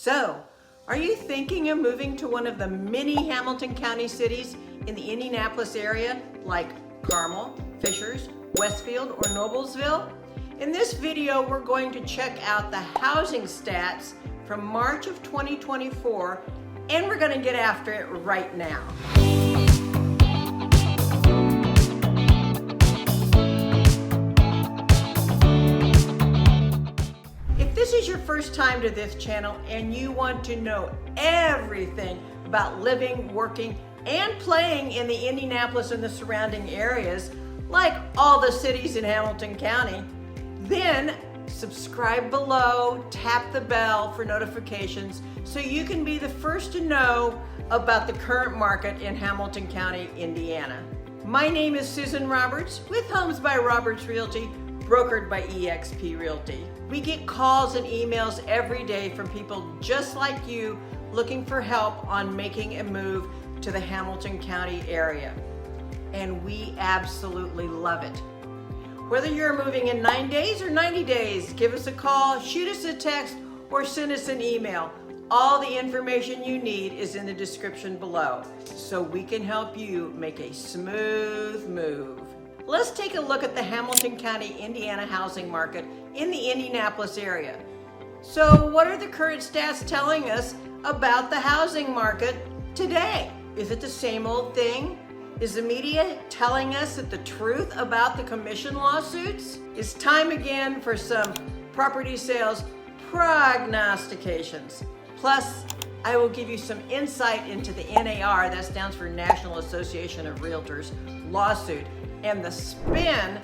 So, are you thinking of moving to one of the many Hamilton County cities in the Indianapolis area like Carmel, Fishers, Westfield, or Noblesville? In this video, we're going to check out the housing stats from March of 2024, and we're going to get after it right now. If this is your first time to this channel and you want to know everything about living, working, and playing in the Indianapolis and the surrounding areas, like all the cities in Hamilton County, then subscribe below, tap the bell for notifications so you can be the first to know about the current market in Hamilton County, Indiana. My name is Susan Roberts with Homes by Roberts Realty, brokered by eXp Realty. We get calls and emails every day from people just like you looking for help on making a move to the Hamilton County area. And we absolutely love it. Whether you're moving in 9 days or 90 days, give us a call, shoot us a text, or send us an email. All the information you need is in the description below, so we can help you make a smooth move. Let's take a look at the Hamilton County, Indiana housing market in the Indianapolis area. So what are the current stats telling us about the housing market today? Is it the same old thing? Is the media telling us the truth about the commission lawsuits? It's time again for some property sales prognostications. Plus, I will give you some insight into the NAR, that stands for National Association of Realtors, lawsuit, and the spin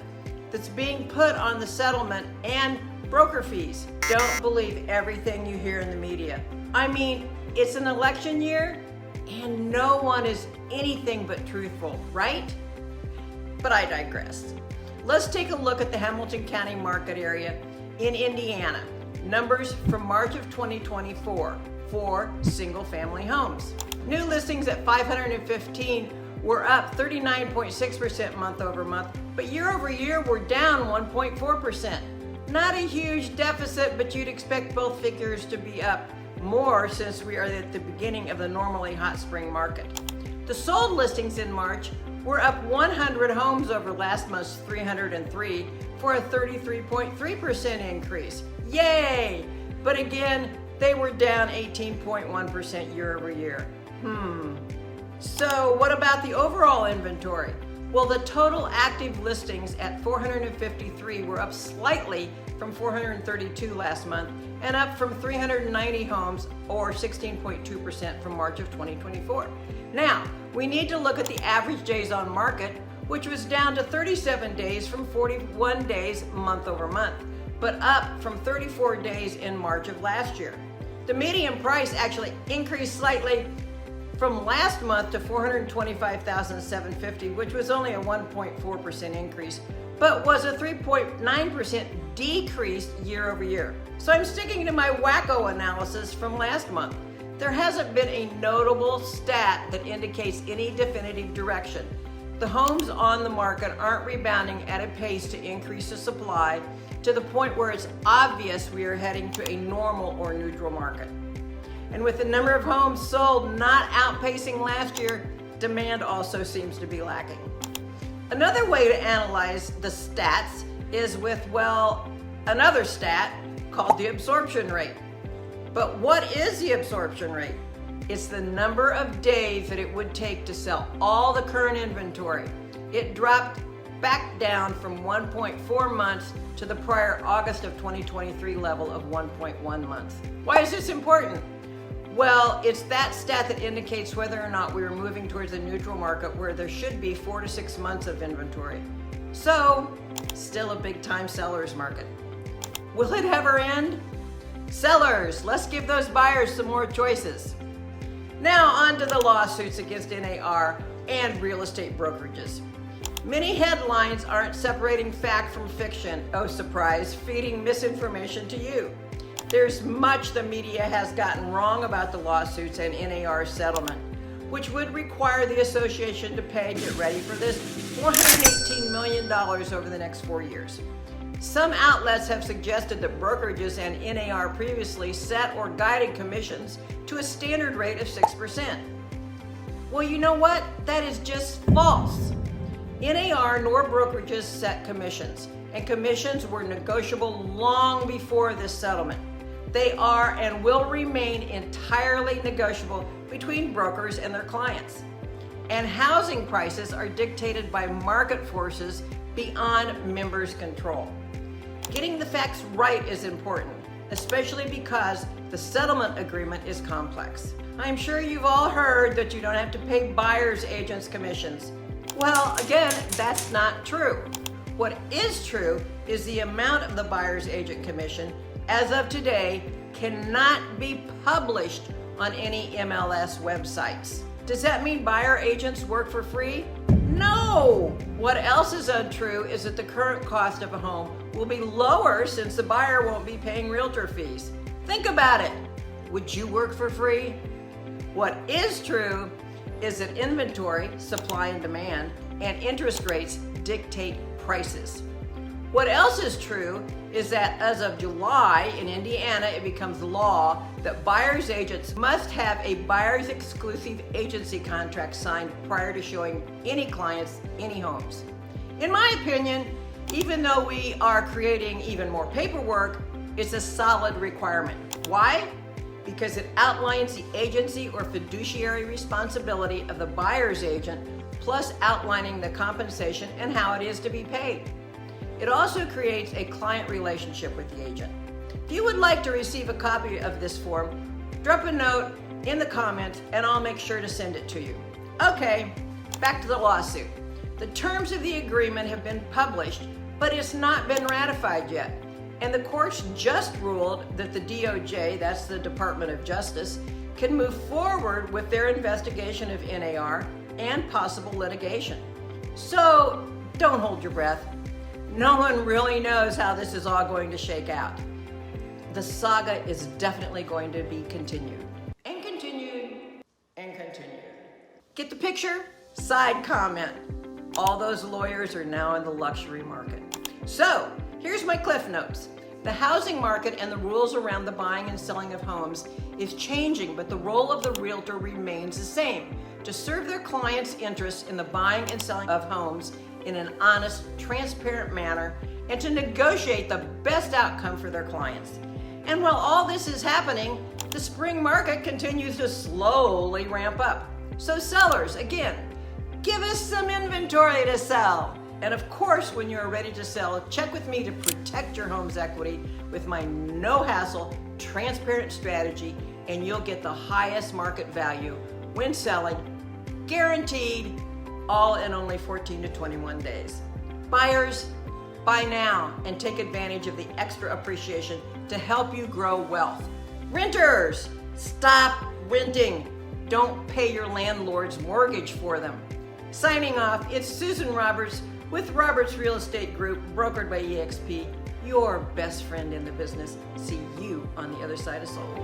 that's being put on the settlement and broker fees. Don't believe everything you hear in the media. I mean, it's an election year and no one is anything but truthful, right? But I digress. Let's take a look at the Hamilton County market area in Indiana. Numbers from March of 2024 for single-family homes. New listings at 515 were up 39.6% month over month, but year over year we're down 1.4%. Not a huge deficit, but you'd expect both figures to be up more since we are at the beginning of the normally hot spring market. The sold listings in March were up 100 homes over last month's 303 for a 33.3% increase. Yay! But again, they were down 18.1% year over year. So what about the overall inventory? Well, the total active listings at 453 were up slightly from 432 last month and up from 390 homes or 16.2% from March of 2024. Now, we need to look at the average days on market, which was down to 37 days from 41 days month over month, but up from 34 days in March of last year. The median price actually increased slightly from last month to $425,750, which was only a 1.4% increase, but was a 3.9% decrease year over year. So I'm sticking to my Wacko analysis from last month. There hasn't been a notable stat that indicates any definitive direction. The homes on the market aren't rebounding at a pace to increase the supply to the point where it's obvious we are heading to a normal or neutral market. And with the number of homes sold not outpacing last year, demand also seems to be lacking. Another way to analyze the stats is with, well, another stat called the absorption rate. But what is the absorption rate? It's the number of days that it would take to sell all the current inventory. It dropped back down from 1.4 months to the prior August of 2023 level of 1.1 months. Why is this important? Well, it's that stat that indicates whether or not we are moving towards a neutral market where there should be 4 to 6 months of inventory. So, still a big time seller's market. Will it ever end? Sellers, let's give those buyers some more choices. Now on to the lawsuits against NAR and real estate brokerages. Many headlines aren't separating fact from fiction. Oh, surprise, feeding misinformation to you. There's much the media has gotten wrong about the lawsuits and NAR settlement, which would require the association to pay, get ready for this, $418 million over the next 4 years. Some outlets have suggested that brokerages and NAR previously set or guided commissions to a standard rate of 6%. Well, you know what? That is just false. NAR nor brokerages set commissions, and commissions were negotiable long before this settlement. They are and will remain entirely negotiable between brokers and their clients. And housing prices are dictated by market forces beyond members' control. Getting the facts right is important, especially because the settlement agreement is complex. I'm sure you've all heard that you don't have to pay buyer's agents commissions. Well, again, that's not true. What is true is the amount of the buyer's agent commission, as of today, cannot be published on any MLS websites. Does that mean buyer agents work for free? No! What else is untrue is that the current cost of a home will be lower since the buyer won't be paying realtor fees. Think about it. Would you work for free? What is true is that inventory, supply and demand, and interest rates dictate prices. What else is true is that as of July in Indiana, it becomes law that buyer's agents must have a buyer's exclusive agency contract signed prior to showing any clients any homes. In my opinion, even though we are creating even more paperwork, it's a solid requirement. Why? Because it outlines the agency or fiduciary responsibility of the buyer's agent, plus outlining the compensation and how it is to be paid. It also creates a client relationship with the agent. If you would like to receive a copy of this form, drop a note in the comments and I'll make sure to send it to you. Okay, back to the lawsuit. The terms of the agreement have been published, but it's not been ratified yet. And the courts just ruled that the DOJ, that's the Department of Justice, can move forward with their investigation of NAR and possible litigation. So don't hold your breath. No one really knows how this is all going to shake out. The saga is definitely going to be continued. And continued. And continued. Get the picture? Side comment. All those lawyers are now in the luxury market. So, here's my cliff notes. The housing market and the rules around the buying and selling of homes is changing, but the role of the realtor remains the same: to serve their clients' interests in the buying and selling of homes in an honest, transparent manner, and to negotiate the best outcome for their clients. And while all this is happening, the spring market continues to slowly ramp up. So sellers, again, give us some inventory to sell. And of course, when you're ready to sell, check with me to protect your home's equity with my no-hassle, transparent strategy, and you'll get the highest market value when selling, guaranteed, all in only 14 to 21 days. Buyers, buy now and take advantage of the extra appreciation to help you grow wealth. Renters, stop renting. Don't pay your landlord's mortgage for them. Signing off, it's Susan Roberts with Roberts Real Estate Group, brokered by eXp, your best friend in the business. See you on the other side of sold.